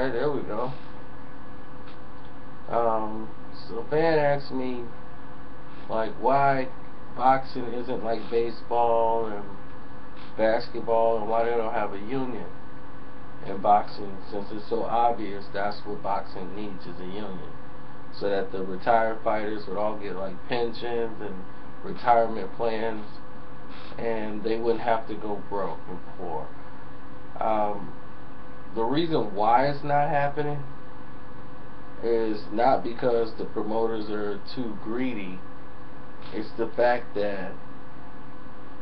Alright, there we go. So a fan asked me, like, why boxing isn't like baseball and basketball, and why they don't have a union in boxing, since it's so obvious that's what boxing needs, is a union, so that the retired fighters would all get like pensions and retirement plans, and they wouldn't have to go broke and poor. The reason why it's not happening is not because the promoters are too greedy. It's the fact that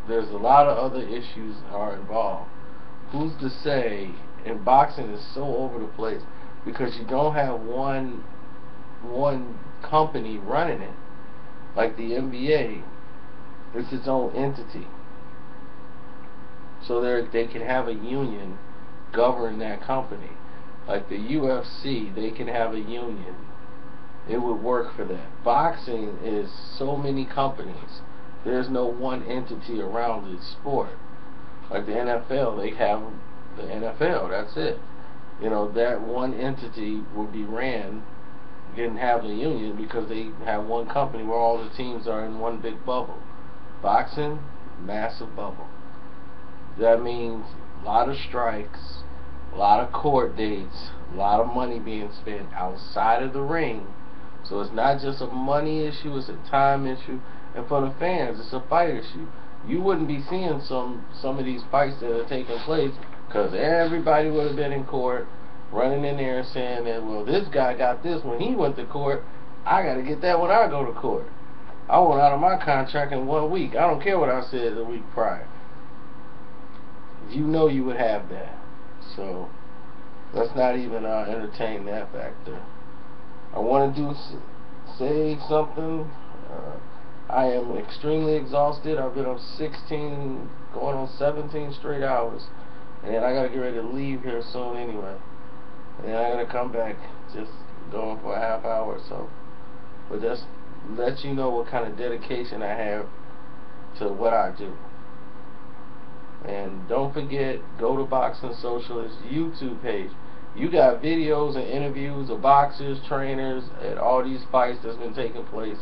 there's a lot of other issues are involved. Who's to say? And boxing is so over the place because you don't have one company running it. Like the NBA, it's its own entity, so they can have a union govern that company. Like the UFC, they can have a union. It would work for that. Boxing is so many companies. There's no one entity around the sport. Like the NFL, they have the NFL. That's it. You know, that one entity would be ran, didn't have the union because they have one company where all the teams are in one big bubble. Boxing, massive bubble. That means a lot of strikes, a lot of court dates, a lot of money being spent outside of the ring. So it's not just a money issue, it's a time issue. And for the fans, it's a fight issue. You wouldn't be seeing some of these fights that are taking place because everybody would have been in court running in there and saying that, well, this guy got this when he went to court, I got to get that when I go to court. I want out of my contract in 1 week. I don't care what I said the week prior. You know you would have that. So let's not even entertain that factor. I want to say something. I am extremely exhausted. I've been up 16, going on 17 straight hours, and I gotta get ready to leave here soon anyway. And then I gotta come back, just going for a half hour or so. But just let you know what kind of dedication I have to what I do. And don't forget, go to Boxing Socialist YouTube page. You got videos and interviews of boxers, trainers, and all these fights that's been taking place.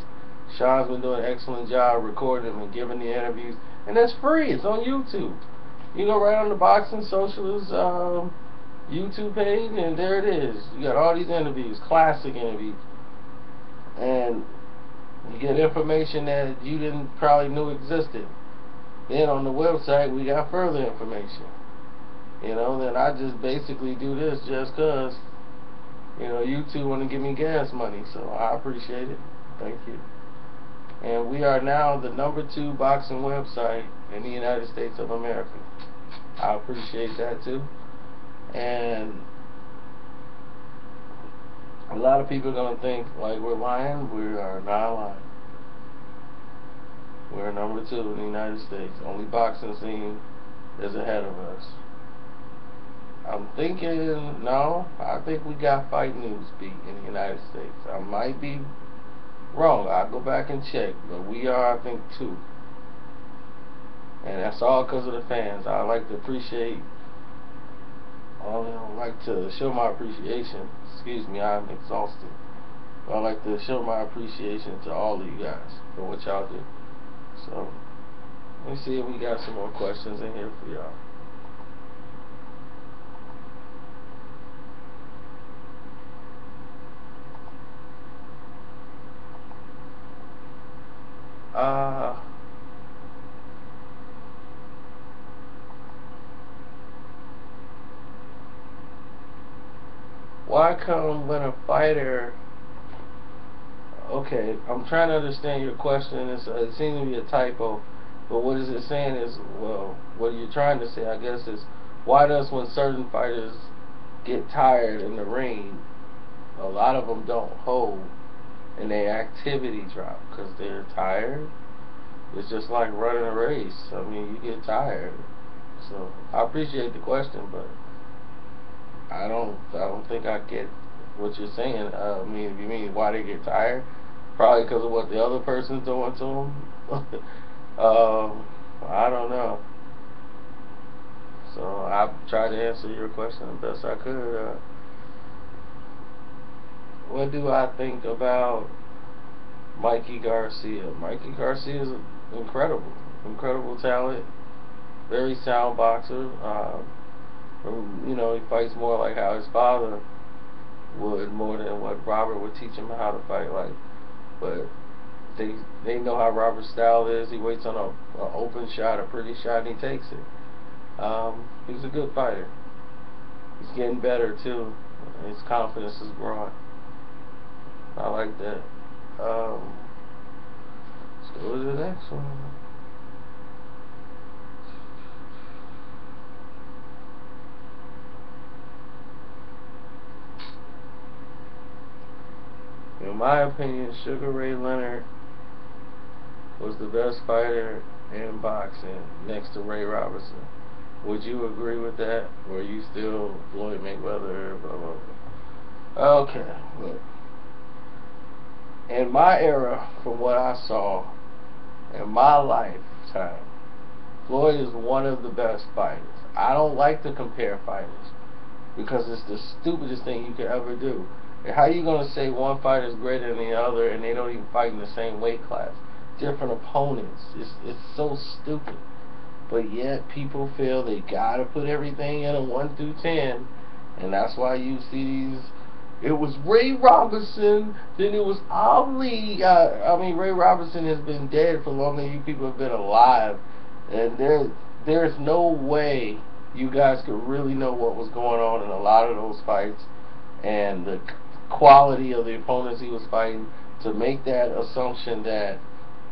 Sean's been doing an excellent job recording them and giving the interviews. And that's free. It's on YouTube. You go right on the Boxing Socialist YouTube page, and there it is. You got all these interviews, classic interviews. And you get information that you didn't probably knew existed. Then on the website, we got further information. You know, then I just basically do this just because, you know, YouTube want to give me gas money. So I appreciate it. Thank you. And we are now the #2 boxing website in the United States of America. I appreciate that too. And a lot of people are going to think like we're lying. We are not lying. We're #2 in the United States. Only boxing scene is ahead of us. I'm thinking, no, I think we got Fight News beat in the United States. I might be wrong. I'll go back and check, but we are, I think, 2. And that's all because of the fans. I like to appreciate, I like to show my appreciation. Excuse me, I'm exhausted. But I like to show my appreciation to all of you guys for what y'all do. So, let me see if we got some more questions in here for y'all. Why come when a fighter... Okay, I'm trying to understand your question. It seems to be a typo, but what is it saying is, well, what you're trying to say, I guess, is why does when certain fighters get tired in the ring, a lot of them don't hold and their activity drop because they're tired? It's just like running a race. I mean, you get tired. So I appreciate the question, but I don't think I get what you're saying. I mean, if you mean why they get tired, probably because of what the other person's doing to them. I don't know. So I tried to answer your question the best I could. what do I think about Mikey Garcia? Mikey Garcia is incredible, incredible talent, very sound boxer. You know, he fights more like how his father would, more than what Robert would teach him how to fight like. But they know how Robert's style is. He waits on a open shot, a pretty shot, and he takes it. He's a good fighter. He's getting better too. His confidence is growing. I like that. Let's go to the next one. In my opinion, Sugar Ray Leonard was the best fighter in boxing next to Ray Robinson. Would you agree with that? Or are you still Floyd Mayweather? Blah, blah, blah. Okay, look. In my era, from what I saw, in my lifetime, Floyd is one of the best fighters. I don't like to compare fighters because it's the stupidest thing you could ever do. How are you going to say one fighter is greater than the other and they don't even fight in the same weight class? Different opponents. It's so stupid. But yet people feel they gotta put everything in a 1 through 10, and that's why you see these. It was Ray Robinson, then it was Ali. I mean, Ray Robinson has been dead for longer than you people have been alive, and there's no way you guys could really know what was going on in a lot of those fights and the quality of the opponents he was fighting to make that assumption that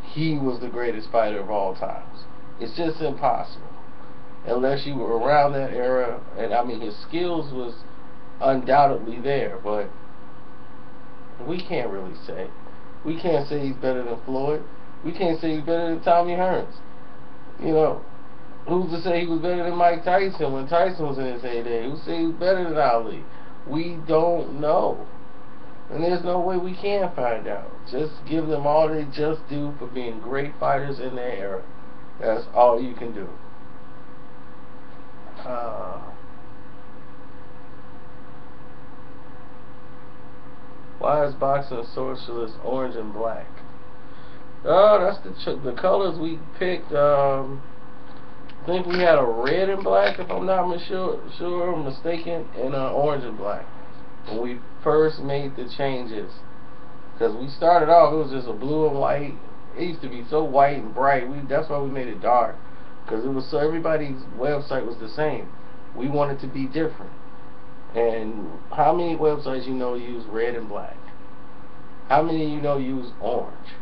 he was the greatest fighter of all times. It's just impossible. Unless you were around that era, and I mean his skills was undoubtedly there, but we can't really say. We can't say he's better than Floyd. We can't say he's better than Tommy Hearns. You know, who's to say he was better than Mike Tyson when Tyson was in his heyday? Who's to say he was better than Ali? We don't know. And there's no way we can find out. Just give them all they just do for being great fighters in their era. That's all you can do. Why is boxing socialist orange and black? Oh, that's the colors we picked. I think we had a red and black, if I'm not mistaken, and orange and black when we first made the changes. Because we started off, it was just a blue and white. It used to be so white and bright. That's why we made it dark. Because it was so everybody's website was the same. We wanted to be different. And how many websites you know use red and black? How many you know use orange?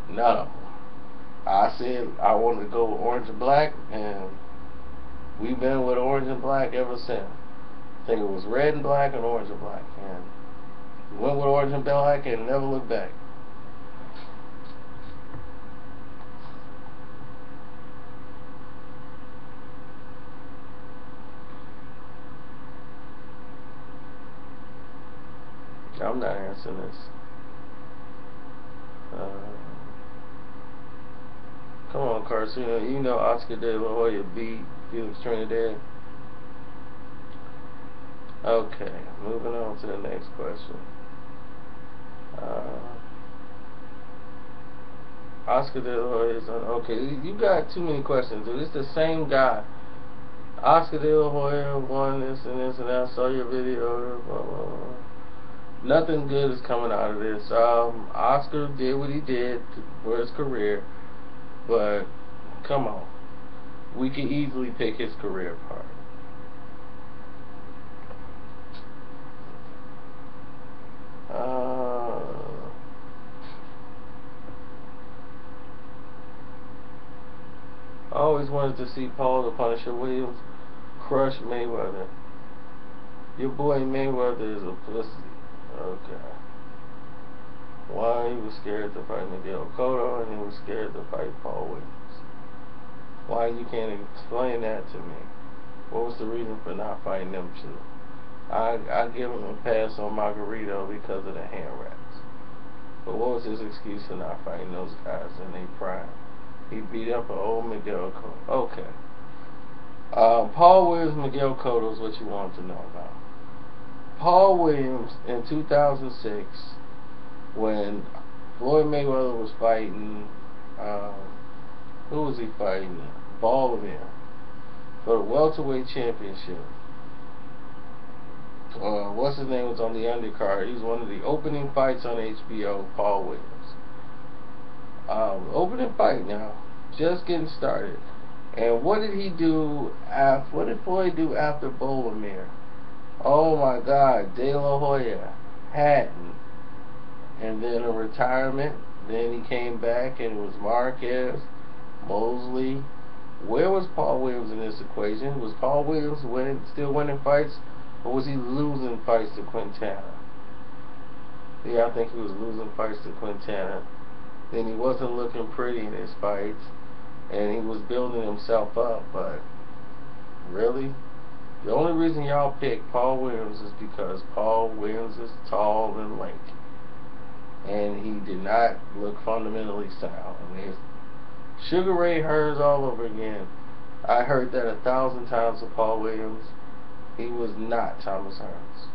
None of them. I said I wanted to go with orange and black, and we've been with orange and black ever since. I think it was red and black and orange and black. And we went with orange and black and never looked back. I'm not answering this. Come on, Karceno. You know Oscar De La Hoya beat Felix Trinidad. Okay, moving on to the next question. Oscar De La Hoya is on. Okay, you got too many questions, dude. It's the same guy. Oscar De La Hoya won this and this and that. I saw your video. Blah, blah, blah. Nothing good is coming out of this. Oscar did what he did for his career, but come on, we can easily pick his career apart. I always wanted to see Paul the Punisher Williams crush Mayweather. Your boy Mayweather is a pussy. Okay. Why he was scared to fight Miguel Cotto and he was scared to fight Paul Williams? Why you can't explain that to me? What was the reason for not fighting them two? I give him a pass on Margarito because of the hand wraps. But what was his excuse for not fighting those guys in their prime? He beat up an old Miguel Cotto. Okay. Paul Williams, Miguel Cotto is what you want to know about. Paul Williams in 2006, when Floyd Mayweather was fighting, um, who was he fighting? Baldwin for the welterweight championship. What's his name was on the undercard. He was one of the opening fights on HBO. Paul Williams. Opening fight now, just getting started. And what did he do? What did Floyd do after Bowlemere? Oh my God, De La Hoya, Hatton, and then a retirement. Then he came back and it was Marquez, Mosley. Where was Paul Williams in this equation? Was Paul Williams still winning fights, or was he losing fights to Quintana? Yeah, I think he was losing fights to Quintana. Then he wasn't looking pretty in his fights, and he was building himself up. But really, the only reason y'all pick Paul Williams is because Paul Williams is tall and lanky, and he did not look fundamentally sound. I mean, Sugar Ray Hearns all over again. I heard that 1,000 times of Paul Williams. He was not Thomas Hearns.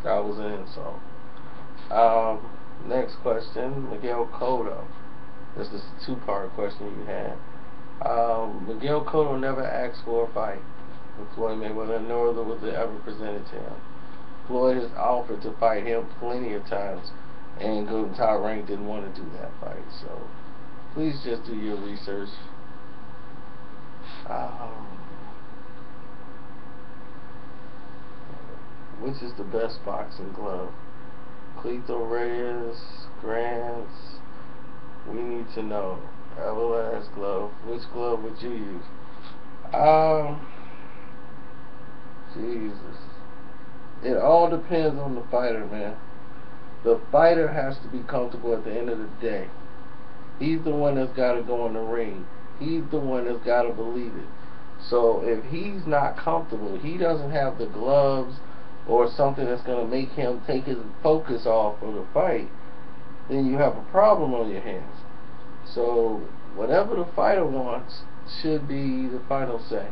That was an insult. Next question, Miguel Cotto. This is a two-part question you had. Miguel Cotto never asked for a fight with Floyd Mayweather, nor was it ever presented to him. Floyd has offered to fight him plenty of times, and Top Rank didn't want to do that fight. So please just do your research. Which is the best boxing glove? Cleto Reyes, Grants. We need to know. Everlast glove. Which glove would you use? Jesus. It all depends on the fighter, man. The fighter has to be comfortable at the end of the day. He's the one that's got to go in the ring. He's the one that's got to believe it. So if he's not comfortable, he doesn't have the gloves or something that's going to make him take his focus off of the fight, then you have a problem on your hands. So whatever the fighter wants should be the final say.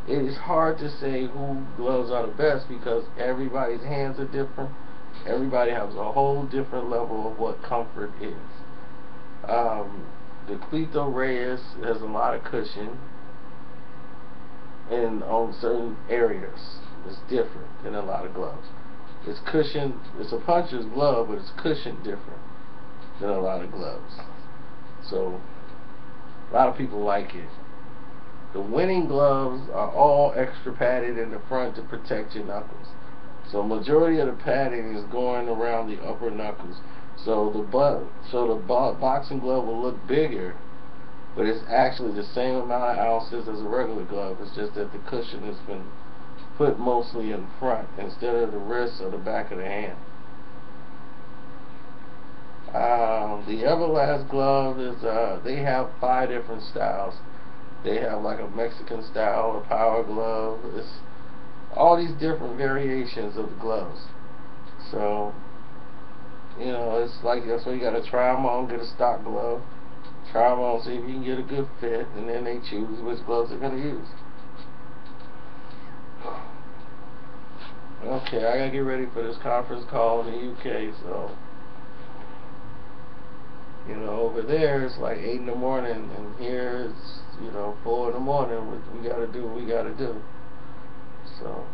It is hard to say who gloves are the best because everybody's hands are different. Everybody has a whole different level of what comfort is. The Cleto Reyes has a lot of cushion, and on certain areas it's different than a lot of gloves. It's cushioned. It's a puncher's glove, but it's cushioned different than a lot of gloves. So a lot of people like it. The winning gloves are all extra padded in the front to protect your knuckles. So majority of the padding is going around the upper knuckles. So the boxing glove will look bigger, but it's actually the same amount of ounces as a regular glove. It's just that the cushion has been put mostly in front instead of the wrist or the back of the hand. The Everlast glove is they have 5 different styles. They have like a Mexican style, a power glove. It's all these different variations of the gloves. So, you know, it's like that's why you gotta try them on, get a stock glove, try them on, see if you can get a good fit, and then they choose which gloves they're gonna use. Okay, I gotta get ready for this conference call in the UK, so you know, over there it's like 8 in the morning, and here it's, you know, 4 in the morning. We gotta do what we gotta do. So,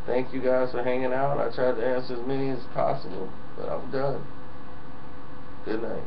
thank you guys for hanging out. I tried to answer as many as possible, but I'm done. Good night.